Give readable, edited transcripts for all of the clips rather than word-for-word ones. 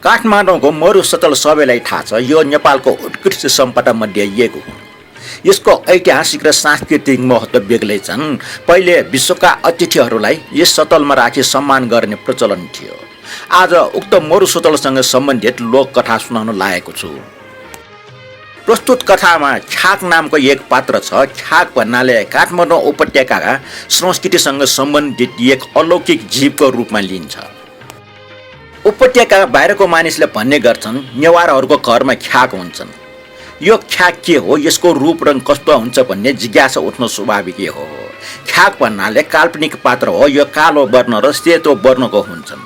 काठमाडौँको मरुसतल सबैलाई थाहा छ, यो नेपालको उत्कृष्ट सम्पदा मध्ये एक हो। यसको ऐतिहासिक र सांस्कृतिक महत्त्व बेग्लै छन्। पहिले विश्वका अतिथिहरूलाई यस सतलमा राखी सम्मान गर्ने प्रचलन थियो। आज उक्त मरुसतलसँग सम्बन्धित लोककथा सुनाउन लागेको छु। प्रस्तुत कथामा ख्याक नामको एक पात्र छ। ख्याक भन्नाले काठमाडौँ उपत्यकाका संस्कृतिसँग सम्बन्धित एक अलौकिक जीवको रूपमा लिन्छ। उपत्यका बाहिरको मानिसले भन्ने गर्छन् नेवारहरूको घरमा ख्याक हुन्छन्। यो ख्याक के हो, यसको रूप रङ कस्तो हुन्छ भन्ने जिज्ञासा उठ्नु स्वाभाविक हो। ख्याक भन्नाले काल्पनिक पात्र हो। यो कालो वर्ण र सेतो वर्णको हुन्छन्।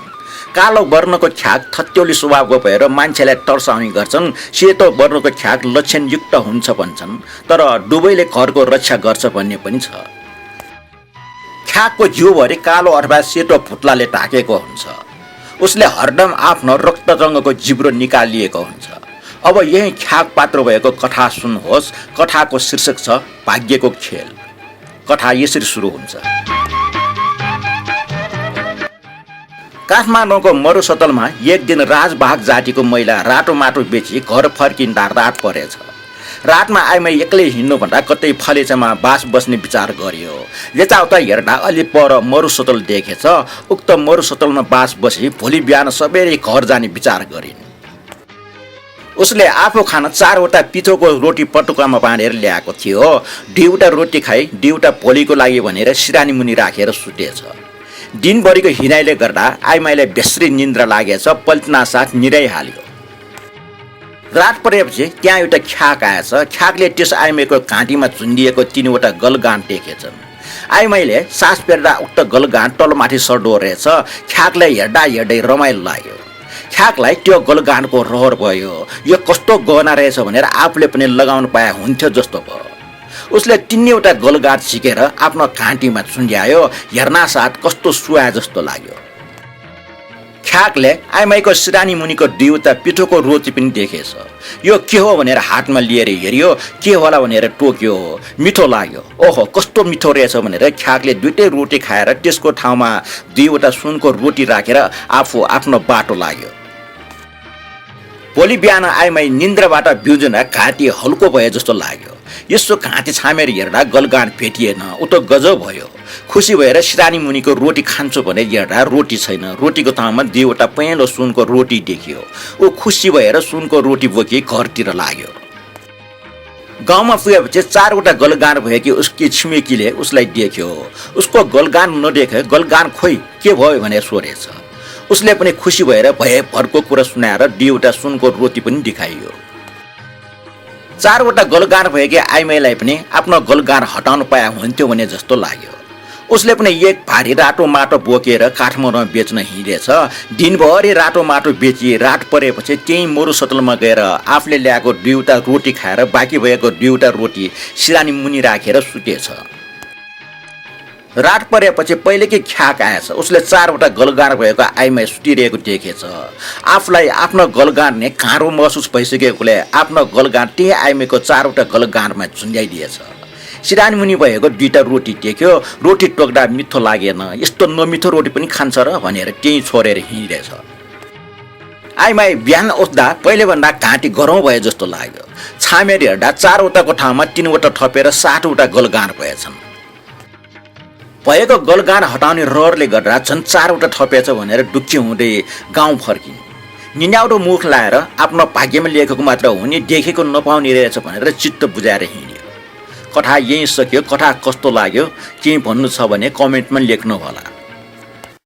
कालो वर्णको ख्याक थत्योली स्वभावको भएर मान्छेलाई तर्साउने गर्छन्। सेतो वर्णको ख्याक लक्षणयुक्त हुन्छ भन्छन्, तर दुवैले घरको रक्षा गर्छ भन्ने पनि छ। ख्याकको जिउभरि कालो अथवा सेतो फुत्लाले ढाकेको हुन्छ। उसले हरदम आफ्नो रक्त रङ्गको जिब्रो निकालिएको हुन्छ। अब यही ख्याक पात्र भएको कथा सुन्नुहोस्। कथाको शीर्षक छ भाग्यको खेल। कथा यसरी सुरु हुन्छ। काठमाडौँको मरुसतलमा एक दिन राजभाग जातिको महिला रातो माटो बेची घर फर्किँदा रात परेछ। रातमा आइमा एक्लै हिँड्नुभन्दा कतै फलेचामा बास बस्ने विचार गरियो। यताउता हेर्दा अलि पर मरुसतल देखेछ। उक्त मरुसतलमा बास बसी भोलि बिहान सबैले घर जाने विचार गरिन्। उसले आफू खान 4वटा पिठोको रोटी पटुकामा बाँधेर ल्याएको थियो। 2वटा रोटी खाई 2वटा भोलिको लागि भनेर सिरानी मुनि राखेर सुतेछ। दिनभरिको हिँडाइले गर्दा आइमाईलाई बेस्री निन्द्रा लागेछ। पल्टना साथ निराइहाल्यो। रात परेपछि त्यहाँ एउटा ख्याक आएछ। ख्याकले त्यस आइमाईको घाँटीमा झुन्डिएको 3वटा गलगाँठ देखेछन्। आइमाईले सास फेर्दा उक्त गलगाँठ तलमाथि सर्दो रहेछ। ख्याकलाई हेर्दा हेर्दै रमाइलो लाग्यो। ख्याकलाई त्यो गलगाँठको रहर भयो। यो कस्तो गहना रहेछ भनेर आफूले पनि लगाउन पाए हुन्थ्यो जस्तो भयो। उसले 3वटा गलगाँठ झिकेर आफ्नो घाँटीमा झुन्ड्यायो। हेर्नासाथ कस्तो सुहाए जस्तो लाग्यो। ख्याकले आइमाईको सिरानी मुनिको 2वटा पिठोको रोटी पनि देखेछ। यो के हो भनेर हातमा लिएर हेऱ्यो। के होला भनेर टोक्यो। मिठो लाग्यो। ओहो कस्तो मिठो रहेछ भनेर ख्याकले 2टै रोटी खाएर त्यसको ठाउँमा 2वटा सुनको रोटी राखेर आफू आफ्नो बाटो लाग्यो। भोलि बिहान आइमाई निन्द्राबाट बिउजना घाँटी हल्को भए जस्तो लाग्यो। यसो घाँटी छामेर हेर्दा गलगाँठ भेटिएन। ऊ त गजब भयो। खुसी भएर सिरानी मुनिको रोटी खान्छु भने हेर्दा रोटी छैन। रोटीको ठाउँमा 2वटा पहेँलो सुनको रोटी देखियो। ऊ खुसी भएर सुनको रोटी बोकी घरतिर लाग्यो। गाउँमा पुगेपछि 4वटा गलगाँठ भएकी उसकी छिमेकीले उसलाई देख्यो। उसको गलगाँठ नदेखे गलगाँठ खोइ के भयो भनेर सोधेछ। उसले पनि खुसी भएर भरको कुरा सुनाएर 2वटा सुनको रोटी पनि देखाइयो। 4वटा गलगाँठ भएकी आइमाईलाई पनि आफ्नो गलगाँठ हटाउनु पाए हुन्थ्यो भने जस्तो लाग्यो। उसले पनि एक भारी रातो माटो बोकेर काठमाडौँ बेच्न हिँडेछ। दिनभरि रातो माटो बेची रात परेपछि त्यही मरुसतलमा गएर आफूले ल्याएको 2वटा रोटी खाएर बाँकी भएको 2वटा रोटी सिरानी मुनि राखेर सुतेछ। रात परेपछि पहिलेकै ख्याक आएछ। उसले 4वटा गलगाँठ भएको आइमाई सुतिरहेको देखेछ। आफूलाई आफ्नो गलगाँठले गाह्रो महसुस भइसकेकोले आफ्नो गलगाँठ त्यही आइमाईको 4वटा गलगाँठमा झुन्ड्याइदिएछ। सिरानी मुनि भएको 2टा रोटी देख्यो। रोटी टोक्दा मिठो लागेन। यस्तो नमिठो रोटी पनि खान्छ र भनेर त्यही छोडेर हिँडेछ। आइमाई बिहान उठ्दा पहिलेभन्दा घाँटी गरौँ भए जस्तो लाग्यो। छामेर हेर्दा 4वटाको ठाउँमा 3वटा थपेर 7वटा गलगाँठ भएछन्। भएको गलगाँठ हटाउने रहरले गर्दा झन् 4वटा थपेछ भनेर दुःखी हुँदै गाउँ फर्किन्। निन्याउरो मुख लाएर आफ्नो भाग्यमा लेखेको मात्र हुने देखेको नपाउने रहेछ भनेर चित्त बुझाएर हिँड्यो। कथा यहीँ सक्यो। कथा कस्तो लाग्यो केही भन्नु छ भने कमेन्टमा लेख्नु होला।